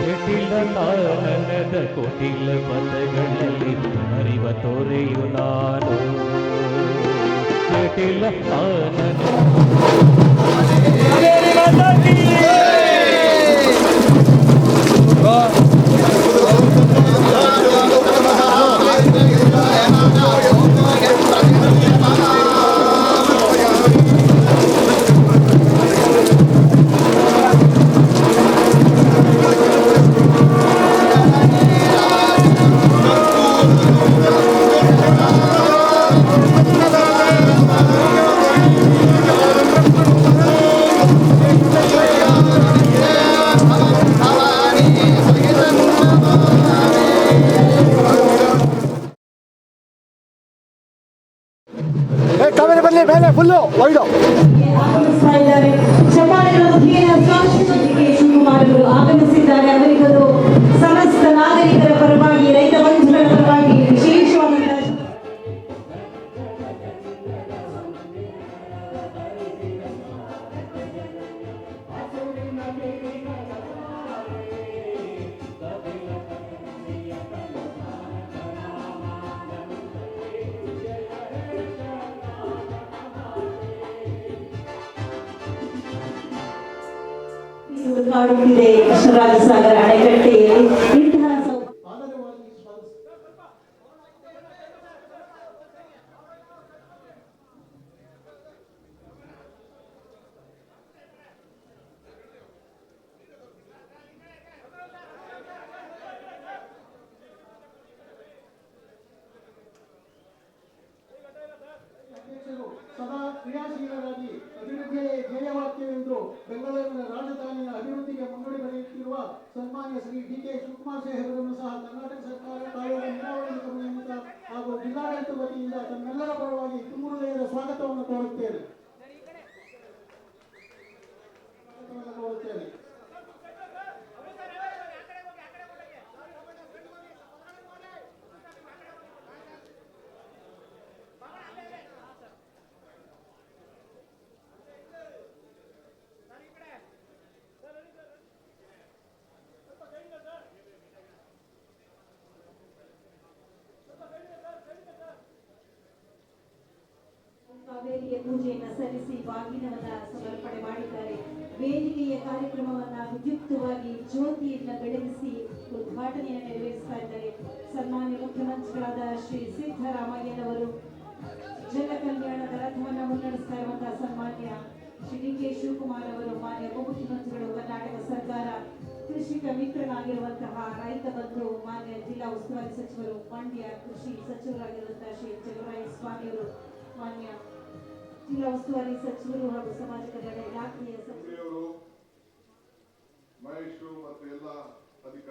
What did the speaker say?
ಕೇಟಿಲ್ಲ ತಾನನದ ಕೋಟಿಲ್ಲ ಪದಗಳಲ್ಲಿ ಅರಿವ ತೋರೆಯು ನಾನು ಕೇಟಿಲ್ಲ ತಾನನ ಕಾವೇರಿ ಬನ್ನಿ ಮೇಲೆ ಫುಲ್ಲು ವೈಡು ಆಗಮಿಸಿದ್ದಾರೆ. ಅವರಿಗದು ಸಮಸ್ತ ನಾಗರಿಕರ ಪರವಾಗಿ ರೈತ ಬಂಧುಗಳ ಪರವಾಗಿ ವಿಶೇಷವಾದಂತಹ ಕಾಡುತ್ತಿದೆ. ಕೃಷ್ಣರಾಜಸಾಗರ ಅಣೆಕಟ್ಟೆಯಲ್ಲಿ ಇಂತಹ ಸದಾ ಕ್ರಿಯಾಶೀಲರಾಗಿ ಅಭಿವೃದ್ಧಿಯೇ ಧ್ಯೇಯವಾಕ್ಯವೆಂದು ಬೆಂಗಳೂರಿನ ರಾಜಧಾನಿಯ ಅಭಿವೃದ್ಧಿಗೆ ಮುನ್ನುಡಿ ಬರೆಯುತ್ತಿರುವ ಸನ್ಮಾನ್ಯ ಶ್ರೀ ಡಿ.ಕೆ. ಶಿವಕುಮಾರ್ ಸಾಹೇಬರನ್ನು ಸಹ ಕರ್ನಾಟಕ ಸರ್ಕಾರ ಕಾವೇರಿ ನೀರಾವರಿ ನಿಗಮ ನಿಯಮಿತ ಹಾಗೂ ಜಿಲ್ಲಾಡಳಿತ ವತಿಯಿಂದ ತಮ್ಮೆಲ್ಲರ ಪರವಾಗಿ ತುಂಬ ಹೃದಯದ ಸ್ವಾಗತವನ್ನು ಕೋರುತ್ತೇನೆ. ಕಾವೇರಿಯ ಪೂಜೆಯನ್ನು ಸಲ್ಲಿಸಿ ಬಾಗಿನವನ್ನ ಸಮರ್ಪಣೆ ಮಾಡಿದ್ದಾರೆ. ವೇದಿಕೆಯ ಕಾರ್ಯಕ್ರಮವನ್ನ ವಿದ್ಯುಕ್ತವಾಗಿ ಜ್ಯೋತಿಯನ್ನು ಬೆಳಗಿಸಿ ಉದ್ಘಾಟನೆಯನ್ನು ನೆರವೇರಿಸ್ತಾ ಇದ್ದಾರೆ. ಸನ್ಮಾನ್ಯ ಮುಖ್ಯಮಂತ್ರಿಗಳಾದ ಶ್ರೀ ಸಿದ್ದರಾಮಯ್ಯನವರು ಜನ ಕಲ್ಯಾಣದ ರಥವನ್ನು ಮುನ್ನಡೆಸ್ತಾ ಇರುವಂತಹ ಸನ್ಮಾನ್ಯ ಶ್ರೀ ಡಿ.ಕೆ. ಶಿವಕುಮಾರ್ ಅವರು, ಮಾನ್ಯ ಉಪಮುಖ್ಯಮಂತ್ರಿಗಳು, ಕರ್ನಾಟಕ ಸರ್ಕಾರ ಕೃಷಿಕ ಮಿತ್ರನಾಗಿರುವಂತಹ ರೈತ ಬಂಧು ಮಾನ್ಯ ಜಿಲ್ಲಾ ಉಸ್ತುವಾರಿ ಸಚಿವರು, ಮಂಡ್ಯ ಕೃಷಿ ಸಚಿವರಾಗಿರುವಂತಹ ಶ್ರೀ ಚಲುವರಾಯ ಸ್ವಾಮಿಯವರು, ಮಾನ್ಯ ಜಿಲ್ಲಾ ಉಸ್ತುವಾರಿ ಸಚಿವರು ಹಾಗೂ ಸಮಾಜ ಕಲ್ಯಾಣ ಇಲಾಖೆಯ ಸಚಿವರು, ಮಹೇಶ್ ಮತ್ತು ಎಲ್ಲ ಅಧಿಕಾರಿ